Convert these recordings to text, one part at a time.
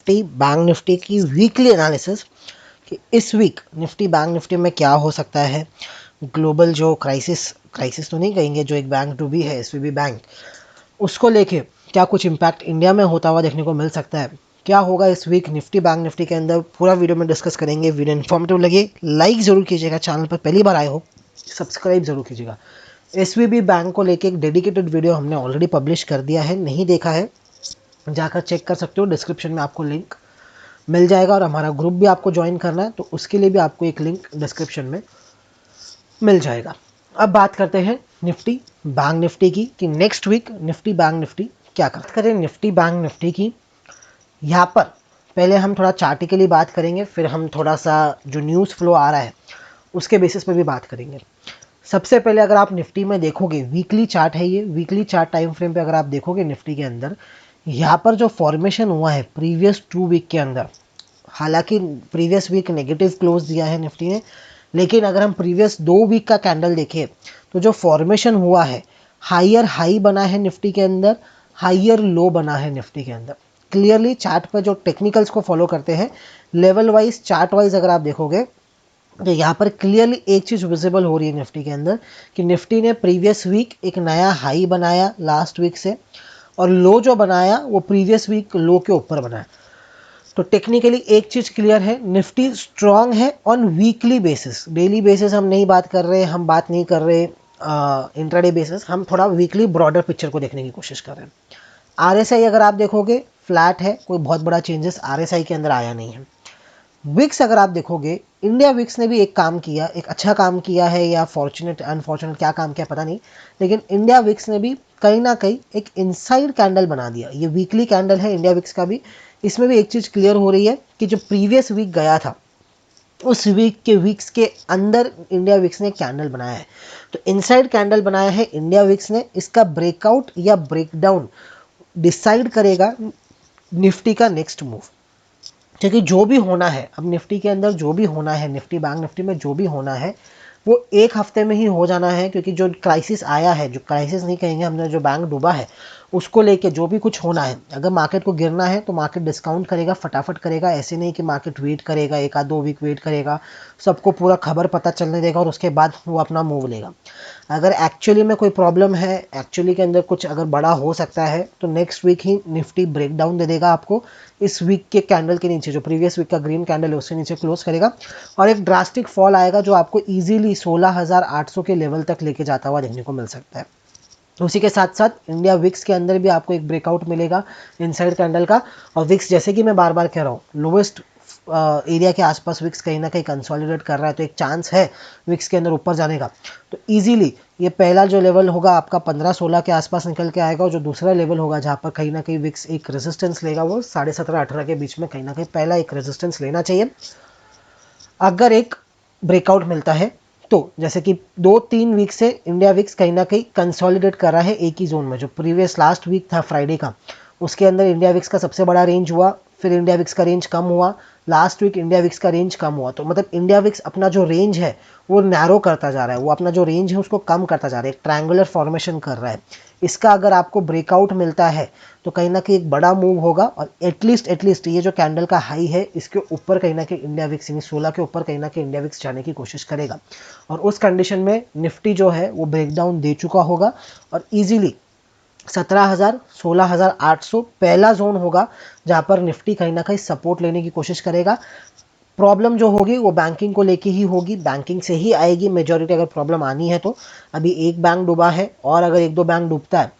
Nifty bank nifty की weekly analysis कि इस वीक निफ्टी बैंक निफ्टी में क्या हो सकता है। ग्लोबल जो क्राइसिस तो नहीं कहेंगे, जो एक बैंक डूबी है एसवीबी बैंक, उसको लेके क्या कुछ इम्पैक्ट इंडिया में होता हुआ देखने को मिल सकता है। क्या होगा इस वीक निफ्टी बैंक निफ्टी के अंदर, पूरा वीडियो में डिस्कस करेंगे। वीडियो इन्फॉर्मेटिव लगे लाइक ज़रूर कीजिएगा, चैनल पर पहली बार आए हो सब्सक्राइब जरूर कीजिएगा। एसवीबी बैंक को लेके एक डेडिकेटेड वीडियो हमने ऑलरेडी पब्लिश कर दिया है, नहीं देखा है जाकर चेक कर सकते हो, डिस्क्रिप्शन में आपको लिंक मिल जाएगा। और हमारा ग्रुप भी आपको ज्वाइन करना है तो उसके लिए भी आपको एक लिंक डिस्क्रिप्शन में मिल जाएगा। अब बात करते हैं निफ्टी बैंक निफ्टी की कि next week nifty bank nifty क्या कर करें। निफ्टी बैंक निफ्टी की यहाँ पर पहले हम थोड़ा चार्टिकली बात करेंगे, फिर हम थोड़ा सा जो न्यूज़ फ्लो आ रहा है उसके बेसिस पे भी बात करेंगे। सबसे पहले अगर आप निफ्टी में देखोगे, वीकली चार्ट है ये, वीकली चार्ट टाइम फ्रेम पे अगर आप देखोगे निफ्टी के अंदर, यहाँ पर जो फॉर्मेशन हुआ है प्रीवियस 2 वीक के अंदर, हालांकि प्रीवियस वीक नेगेटिव क्लोज दिया है निफ्टी ने, लेकिन अगर हम प्रीवियस 2 वीक का कैंडल देखें तो जो फॉर्मेशन हुआ है, हायर हाई बना है निफ्टी के अंदर, हायर लो बना है निफ्टी के अंदर। क्लियरली चार्ट पर जो टेक्निकल्स को फॉलो करते हैं, लेवल वाइज चार्ट वाइज अगर आप देखोगे तो यहाँ पर क्लियरली एक चीज़ विजिबल हो रही है निफ्टी के अंदर कि निफ्टी ने प्रीवियस वीक एक नया हाई बनाया लास्ट वीक से, और लो जो बनाया वो प्रीवियस वीक लो के ऊपर बनाया। तो टेक्निकली एक चीज़ क्लियर है, निफ्टी स्ट्रांग है on weekly basis. Daily basis हम नहीं बात कर रहे, हम बात नहीं कर रहे इंट्राडे बेसिस, हम थोड़ा वीकली ब्रॉडर पिक्चर को देखने की कोशिश कर रहे हैं। आरएसआई अगर आप देखोगे फ्लैट है, कोई बहुत बड़ा चेंजेस आरएसआई के अंदर आया नहीं है। विक्स अगर आप देखोगे, इंडिया विक्स ने भी एक काम किया, एक अच्छा काम किया है, या फॉर्चुनेट अनफॉर्चुनेट क्या काम किया पता नहीं, लेकिन इंडिया विक्स ने भी कहीं ना कहीं एक इनसाइड कैंडल बना दिया। ये वीकली कैंडल है इंडिया विक्स का भी। इसमें भी एक चीज़ क्लियर हो रही है कि जो प्रीवियस वीक गया था उस वीक्स के अंदर इंडिया विक्स ने कैंडल बनाया है। तो इनसाइड कैंडल बनाया है इंडिया विक्स ने। इसका ब्रेकआउट या ब्रेकडाउन डिसाइड करेगा निफ्टी का नेक्स्ट मूव। क्योंकि जो भी होना है अब निफ्टी के अंदर, जो भी होना है निफ्टी बैंक निफ्टी में, जो भी होना है वो एक हफ्ते में ही हो जाना है। क्योंकि जो क्राइसिस आया है, जो क्राइसिस नहीं कहेंगे हमने, जो बैंक डूबा है उसको लेके जो भी कुछ होना है, अगर मार्केट को गिरना है तो मार्केट डिस्काउंट करेगा, फटाफट करेगा। ऐसे नहीं कि मार्केट वेट करेगा, एक आध 2 वीक वेट करेगा, सबको पूरा खबर पता चलने देगा और उसके बाद वो अपना मूव लेगा। अगर एक्चुअली में कोई प्रॉब्लम है, एक्चुअली के अंदर कुछ अगर बड़ा हो सकता है, तो नेक्स्ट वीक ही निफ्टी ब्रेकडाउन दे देगा आपको। इस वीक के कैंडल के नीचे, जो प्रीवियस वीक का ग्रीन कैंडल है उसके नीचे क्लोज करेगा, और एक ड्रास्टिक फॉल आएगा जो आपको इजीली 16,800 के लेवल तक लेके जाता हुआ देखने को मिल सकता है। उसी के साथ साथ इंडिया विक्स के अंदर भी आपको एक ब्रेकआउट मिलेगा इनसाइड कैंडल का। और विक्स, जैसे कि मैं बार बार कह रहा हूँ, लोवेस्ट एरिया के आसपास विक्स कहीं ना कहीं कंसोलिडेट कर रहा है, तो एक चांस है विक्स के अंदर ऊपर जाने का। तो इजीली ये पहला जो लेवल होगा आपका 15-16 के आसपास निकल के आएगा, और जो दूसरा लेवल होगा जहाँ पर कहीं ना कहीं विक्स एक रेजिस्टेंस लेगा, वो 17.5-18 के बीच में कहीं ना कहीं पहला एक रेजिस्टेंस लेना चाहिए। अगर एक ब्रेकआउट मिलता है तो, जैसे कि 2-3 वीक से इंडिया विक्स कहीं ना कहीं कंसोलिडेट कर रहा है एक ही जोन में। जो प्रीवियस लास्ट वीक था फ्राइडे का, उसके अंदर इंडिया विक्स का सबसे बड़ा रेंज हुआ, फिर इंडिया विक्स का रेंज कम हुआ, लास्ट वीक इंडिया विक्स का रेंज कम हुआ। तो मतलब इंडिया विक्स अपना जो रेंज है वो नैरो करता जा रहा है, वो अपना जो रेंज है उसको कम करता जा रहा है, एक ट्रायंगुलर फॉर्मेशन कर रहा है। इसका अगर आपको ब्रेकआउट मिलता है तो कहीं ना कहीं एक बड़ा मूव होगा, और एटलीस्ट ये जो कैंडल का हाई है इसके ऊपर कहीं ना कहीं इंडिया विक्स, यानी 16 के ऊपर कहीं ना कहीं इंडिया विक्स जाने की कोशिश करेगा। और उस कंडीशन में निफ्टी जो है वो ब्रेकडाउन दे चुका होगा, और इजीली 17,000 16,800 पहला जोन होगा जहां पर निफ्टी कहीं ना कहीं सपोर्ट लेने की कोशिश करेगा। प्रॉब्लम जो होगी वो बैंकिंग को लेके ही होगी, बैंकिंग से ही आएगी मेजॉरिटी अगर प्रॉब्लम आनी है तो। अभी एक बैंक डूबा है, और अगर एक दो बैंक डूबता है,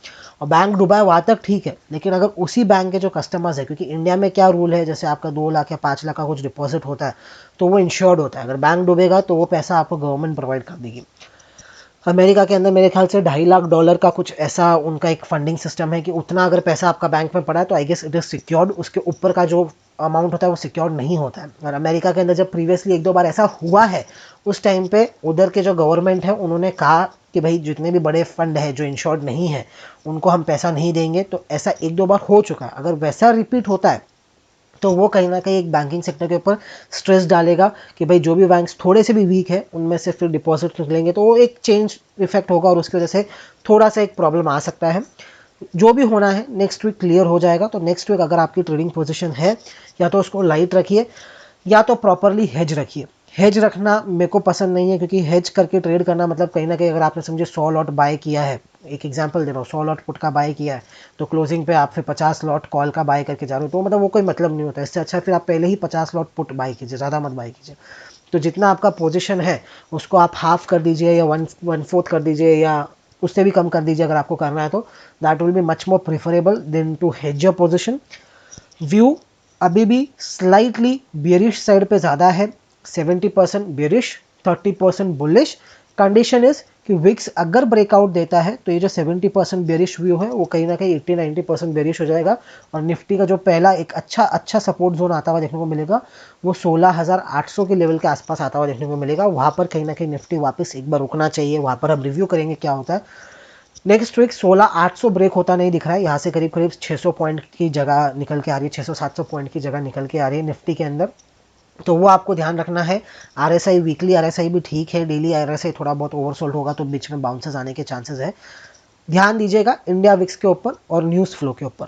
और बैंक डूबा है वहाँ तक ठीक है, लेकिन अगर उसी बैंक के जो कस्टमर्स है, क्योंकि इंडिया में क्या रूल है, जैसे आपका 2 लाख या 5 लाख का कुछ डिपॉजिट होता है तो वो इंश्योर्ड होता है। अगर बैंक डूबेगा तो वो पैसा आपको गवर्नमेंट प्रोवाइड कर देगी। अमेरिका के अंदर मेरे ख्याल से $2.5 लाख का कुछ ऐसा उनका एक फंडिंग सिस्टम है कि उतना अगर पैसा आपका बैंक में पड़ा है तो I guess it is secured, उसके ऊपर का जो अमाउंट होता है वो सिक्योर्ड नहीं होता है। और अमेरिका के अंदर जब प्रीवियसली एक दो बार ऐसा हुआ है, उस टाइम पे उधर के जो गवर्नमेंट है उन्होंने कहा कि भाई जितने भी बड़े फंड है जो इंश्योर्ड नहीं है उनको हम पैसा नहीं देंगे। तो ऐसा एक दो बार हो चुका है। अगर वैसा रिपीट होता है तो वो कहीं ना कहीं एक बैंकिंग सेक्टर के ऊपर स्ट्रेस डालेगा कि भाई जो भी बैंक्स थोड़े से भी वीक है उनमें से फिर डिपॉजिट निकलेंगे, तो वो एक चेंज इफेक्ट होगा और उसकी वजह से थोड़ा सा एक प्रॉब्लम आ सकता है। जो भी होना है नेक्स्ट वीक क्लियर हो जाएगा। तो नेक्स्ट वीक अगर आपकी ट्रेडिंग पोजीशन है, या तो उसको लाइट रखिए या तो प्रॉपरली हेज रखिए। हेज रखना मेरे को पसंद नहीं है, क्योंकि हेज करके ट्रेड करना मतलब कहीं ना कहीं अगर आपने समझे 100 लॉट बाय किया है, एक एग्जांपल दे रहा हूँ, 100 लॉट पुट का बाय किया है, तो क्लोजिंग पे आप फिर 50 लॉट कॉल का बाय करके जा रहे हो, तो मतलब वो कोई मतलब नहीं होता। इससे अच्छा फिर आप पहले ही 50 लॉट पुट बाय कीजिए, ज़्यादा मत बाय कीजिए। तो जितना आपका पोजिशन है उसको आप हाफ कर दीजिए या वन फोर्थ कर दीजिए, या उससे भी कम कर दीजिए अगर आपको करना है तो। That will be much more preferable than to hedge your position. View अभी भी स्लाइटली बियरिश साइड पे ज़्यादा है, 70% बियरिश, 30% बुलिश। कंडीशन इज कि विक्स अगर ब्रेकआउट देता है तो ये जो 70% बेरिश व्यू है वो कहीं ना कहीं 80-90% बेरिश हो जाएगा, और निफ्टी का जो पहला एक अच्छा सपोर्ट जोन आता हुआ देखने को मिलेगा वो 16,800 के लेवल के आसपास आता हुआ देखने को मिलेगा। वहां पर कहीं ना कहीं निफ्टी वापस एक बार रुकना चाहिए, वहां पर हम रिव्यू करेंगे क्या होता है। नेक्स्ट वीक 16,800 ब्रेक होता नहीं दिख रहा है, यहाँ से करीब करीब 600 पॉइंट की जगह निकल के आ रही है, 600-700 पॉइंट की जगह निकल के आ रही है निफ्टी के अंदर। तो वो आपको ध्यान रखना है। आरएसआई वीकली आरएसआई भी ठीक है, डेली आरएसआई थोड़ा बहुत ओवरसोल्ड होगा तो बीच में बाउंसेस आने के चांसेस है। ध्यान दीजिएगा इंडिया विक्स के ऊपर और न्यूज़ फ्लो के ऊपर।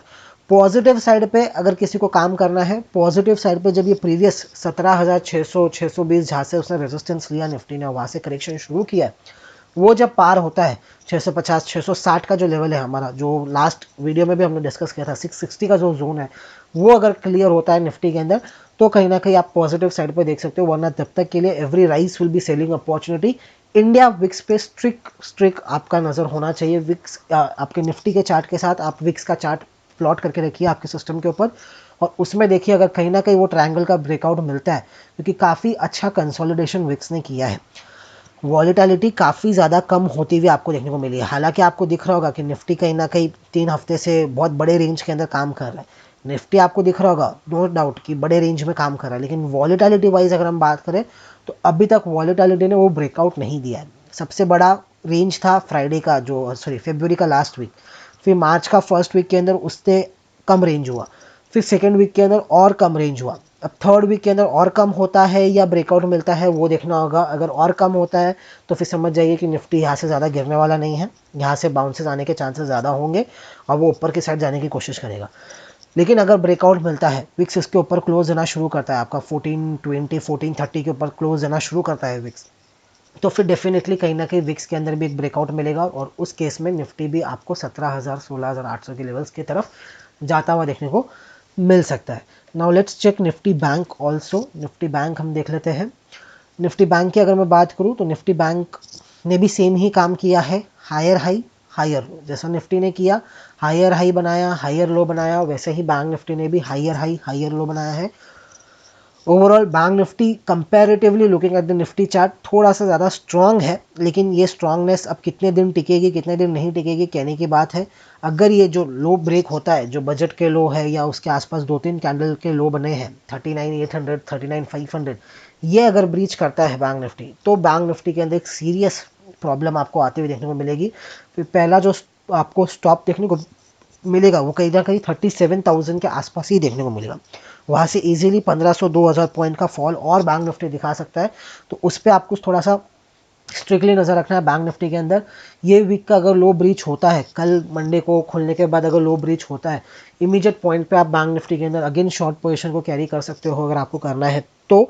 पॉजिटिव साइड पे अगर किसी को काम करना है, पॉजिटिव साइड पे जब ये प्रीवियस 17,600 620 जहाँ से उसने रेजिस्टेंस लिया निफ्टी ने, वहाँ से करेक्शन शुरू किया है, वो जब पार होता है 650 660 का जो लेवल है हमारा, जो लास्ट वीडियो में भी हमने डिस्कस किया था 660 का जो जोन है, वो अगर क्लियर होता है निफ्टी के अंदर तो कहीं ना कहीं आप पॉजिटिव साइड पे देख सकते हो। वरना तब तक के लिए every rice will be selling opportunity. India VIX पे स्ट्रिक आपका नजर होना चाहिए। विक्स आपके निफ्टी के चार्ट के साथ आप विक्स का चार्ट प्लॉट करके रखिए आपके सिस्टम के ऊपर, और उसमें देखिए अगर कहीं ना कहीं वो ट्रायंगल का ब्रेकआउट मिलता है, क्योंकि काफ़ी अच्छा कंसोलिडेशन विक्स ने किया है। वॉलेटिलिटी काफ़ी ज़्यादा कम होती हुई आपको देखने को मिली है। हालांकि आपको दिख रहा होगा कि निफ्टी कहीं ना कहीं 3 हफ्ते से बहुत बड़े रेंज के अंदर काम कर रहा है। निफ्टी आपको दिख रहा होगा नो डाउट कि बड़े रेंज में काम कर रहा है, लेकिन वॉलेटिलिटी वाइज अगर हम बात करें तो अभी तक वॉलेटिलिटी ने वो ब्रेकआउट नहीं दिया है। सबसे बड़ा रेंज था फ्राइडे का, जो सॉरी फरवरी का लास्ट वीक, फिर मार्च का फर्स्ट वीक के अंदर उससे कम रेंज हुआ, फिर सेकेंड वीक के अंदर और कम रेंज हुआ। अब थर्ड वीक के अंदर और कम होता है या ब्रेकआउट मिलता है वो देखना होगा। अगर और कम होता है तो फिर समझ जाइए कि निफ्टी यहाँ से ज़्यादा गिरने वाला नहीं है, यहाँ से बाउंसेस आने के चांसेस ज़्यादा होंगे और वो ऊपर की साइड जाने की कोशिश करेगा। लेकिन अगर ब्रेकआउट मिलता है, विक्स इसके ऊपर क्लोज देना शुरू करता है, आपका 1420 1430 के ऊपर क्लोज देना शुरू करता है विक्स, तो फिर डेफिनेटली कहीं ना कहीं विक्स के अंदर भी एक ब्रेकआउट मिलेगा, और उस केस में निफ्टी भी आपको 17,000 16,800 के लेवल्स की तरफ जाता हुआ देखने को मिल सकता है। Now let's check nifty bank also. Nifty bank हम देख लेते हैं। निफ्टी बैंक की अगर मैं बात करूं तो निफ्टी बैंक ने भी सेम ही काम किया है, हायर हाई हायर लो। जैसा निफ्टी ने किया, हायर हाई बनाया हायर लो बनाया, वैसे ही बैंक निफ्टी ने भी हायर हाई हायर लो बनाया है। Overall bank Nifty comparatively looking at the Nifty chart थोड़ा सा ज़्यादा स्ट्रांग है, लेकिन ये स्ट्रांगनेस अब कितने दिन टिकेगी कितने दिन नहीं टिकेगी कहने की बात है। अगर ये जो लो ब्रेक होता है, जो बजट के लो है या उसके आसपास 2-3 कैंडल के लो बने हैं 39,800 39,500, ये अगर ब्रीच करता है बैंक निफ्टी, तो बैंक निफ्टी के अंदर एक सीरियस प्रॉब्लम आपको आती हुई देखने को मिलेगी। फिर पहला जो आपको स्टॉप देखने को मिलेगा वो कहीं ना कहीं 37,000 के आसपास ही देखने को मिलेगा। वहाँ से इजीली 1,500-2,000 पॉइंट का फॉल और बैंक निफ्टी दिखा सकता है। तो उस पर आपको थोड़ा सा स्ट्रिक्टली नज़र रखना है बैंक निफ्टी के अंदर। ये वीक का अगर लो ब्रीच होता है, कल मंडे को खुलने के बाद अगर लो ब्रीच होता है, इमीडिएट पॉइंट पे आप बैंक निफ्टी के अंदर अगेन शॉर्ट पोजीशन को कैरी कर सकते हो अगर आपको करना है तो।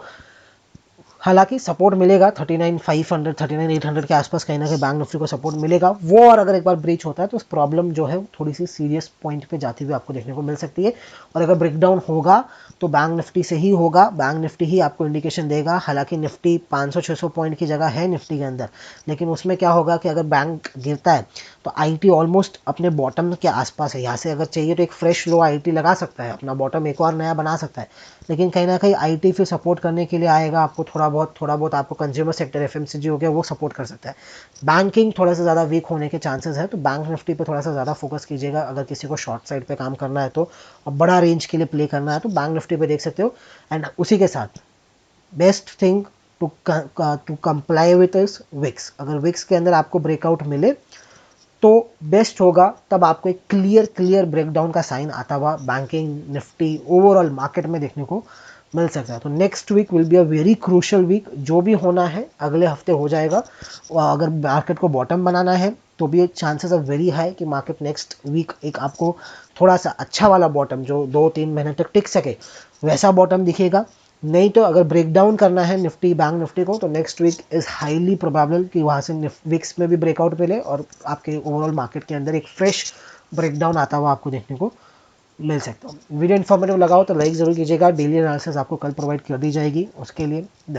हालांकि सपोर्ट मिलेगा 39,500 39,800 के आसपास कहीं ना कहीं बैंक निफ्टी को सपोर्ट मिलेगा वो, और अगर एक बार ब्रीच होता है तो प्रॉब्लम जो है थोड़ी सी सीरियस पॉइंट पे जाती हुई आपको देखने को मिल सकती है। और अगर ब्रेकडाउन होगा तो बैंक निफ्टी से ही होगा, बैंक निफ्टी ही आपको इंडिकेशन देगा। हालांकि निफ्टी 500-600 पॉइंट की जगह है निफ्टी के अंदर, लेकिन उसमें क्या होगा कि अगर बैंक गिरता है तो आईटी ऑलमोस्ट अपने बॉटम के आसपास है। यहाँ से अगर चाहिए तो एक फ्रेश लो आईटी लगा सकता है, अपना बॉटम एक और नया बना सकता है, लेकिन कहीं ना कहीं आईटी फिर सपोर्ट करने के लिए आएगा आपको, थोड़ा बहुत आपको कंज्यूमर सेक्टर एफएमसीजी हो गया वो सपोर्ट कर सकता है। बैंकिंग थोड़ा सा ज़्यादा वीक होने के चांसेस है, तो बैंक निफ्टी पे थोड़ा सा ज़्यादा फोकस कीजिएगा अगर किसी को शॉर्ट साइड पे काम करना है तो, और बड़ा रेंज के लिए प्ले करना है तो बैंक निफ्टी पे देख सकते हो। एंड उसी के साथ best thing to comply with is VIX. अगर विक्स के अंदर आपको ब्रेकआउट मिले तो बेस्ट होगा, तब आपको एक क्लियर ब्रेकडाउन का साइन आता हुआ बैंकिंग निफ्टी ओवरऑल मार्केट में देखने को मिल सकता है। तो next week will be a very crucial week. जो भी होना है अगले हफ्ते हो जाएगा, और अगर मार्केट को बॉटम बनाना है तो भी चांसेस आर वेरी हाई कि मार्केट नेक्स्ट वीक एक आपको थोड़ा सा अच्छा वाला बॉटम जो 2-3 महीने तक टिक सके वैसा बॉटम दिखेगा। नहीं तो अगर ब्रेक डाउन करना है निफ्टी बैंक निफ्टी को तो next week is highly probable कि वहाँ से विक्स में भी ब्रेकआउट मिले और आपके ओवरऑल मार्केट के अंदर एक फ्रेश ब्रेकडाउन आता हुआ आपको देखने को मिल सकता है। वीडियो इन्फॉर्मेटिव लगाओ तो लाइक ज़रूर कीजिएगा। डेली एनालिसिस आपको कल प्रोवाइड कर दी जाएगी, उसके लिए